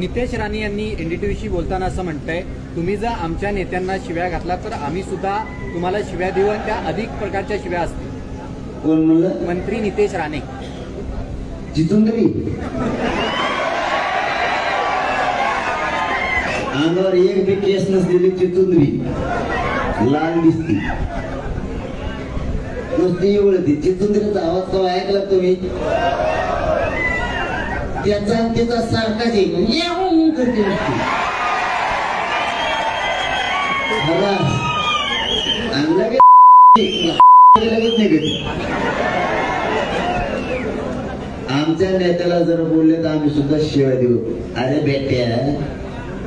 नितेश राणे यांनी एनडीटीव्हीशी बोलताना असं म्हणतंय, तुम्ही जर आमच्या नेत्यांना शिव्या घातला तर आम्ही सुद्धा तुम्हाला शिव्या देऊ आणि त्या अधिक प्रकारच्या शिव्या असतील. कोण म्हणलं? मंत्री नितेश राणे. चितुंदरी अंगावर एक बी केस नसलेली चितुंदरी लाल दिसती, नुसती एवढी. चितुंदरीचा आवाज केव्हा ऐकला तुम्ही? त्याचा तिचा सारखाच करते नसते. लगेच नाही. आमच्या नेत्याला जर बोलले तर आम्ही सुद्धा शिवाय देऊ. अरे बेट्या,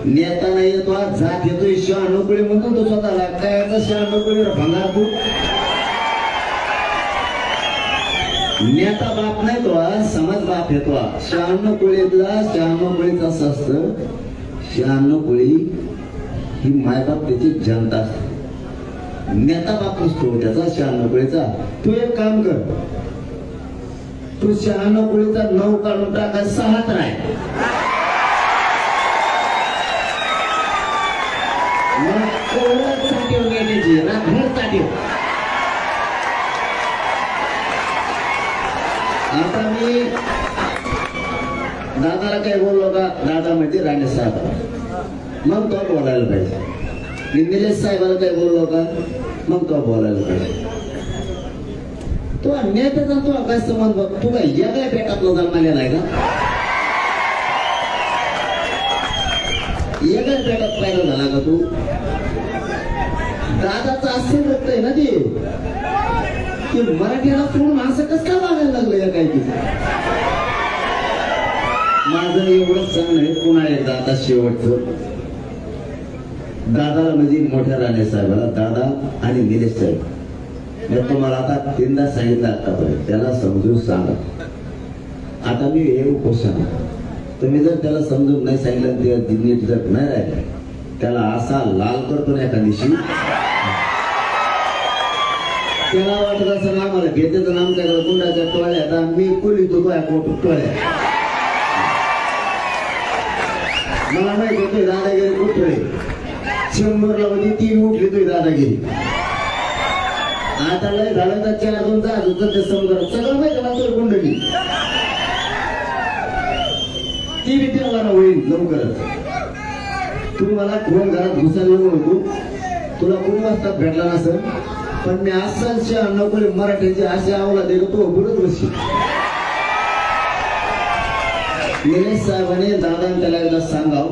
नेता नाही येतो, जात येतोय शहाणुकळी म्हणतो तो स्वतःला. काय शहाणुकळी भंगार तू? नेता बाप नाही तो, समाज बाप येतो. शहाणुकळीतला शहाणुकळीच असं असतं. शहाणुकळी ही मायबाप त्याची जनता असते. नेता बाप नसतो त्याचा शहाणुकळीचा. तू एक काम कर, तू शहाणुकळीचा 9 काढून टाका, 6 राय. आता मी दादाला काय बोललो का? दादा म्हणजे राणे साहेब, मग तो बोलायला पाहिजे. मी निलेश साहेबाला काय बोललो का? मग तो बोलायला पाहिजे. तो नेत्याचा तो काय संबंध? तू काय या काय पेटातला जन्मालेला आहे का? या काय पेटात पाहिला झाला का तू? दादाचं असं रक्त आहे ना ते मराठीला सोडून असं कसं काय वागायला लागलं या काय? माझं एवढंच सांगणं आहे पुन्हा एकदा, आता शेवटचं. दादाला म्हणजे मोठ्या राणे साहेबाला, दादा आणि निलेश साहेब, मी तुम्हाला आता 3दा सांगितलं आतापर्यंत, त्याला समजून सांगा. आता मी हे उपोषण, तुम्ही जर त्याला समजून नाही सांगितलं, ते नीट जर नाही राहिलं, त्याला असा लाल करतो ना एका दिवशी. त्याला वाटत असं ना मला घेतेचं नाम काय गुंडाच्या टोळ्या, आता मी पोलितो टोळ्या. मला माहिती होतोय दादागिरी कुठे 100ला होती, 3 उठली तुझी दादागिरी. आता लय झालं तर 4-2 जहाज होतं ते समजा सगळं माहिती ना गुंडगी. ती भीती मला होईल लवकरच. तू मला फोन घरात घुसायला नको, तुला खूप वाजता भेटला नसेल, पण मी असालच्या नकोले मराठीची अशी आवला दिलो तो बोलत बसशी. निलेश साहेबांनी दादा त्याला एकदा सांगाव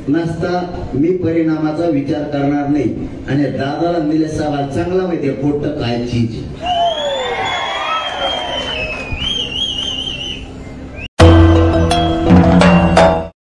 नसता, मी परिणामाचा विचार करणार नाही. आणि दादाला निलेश साहेबाला चांगला माहितीये पोट काय चीज.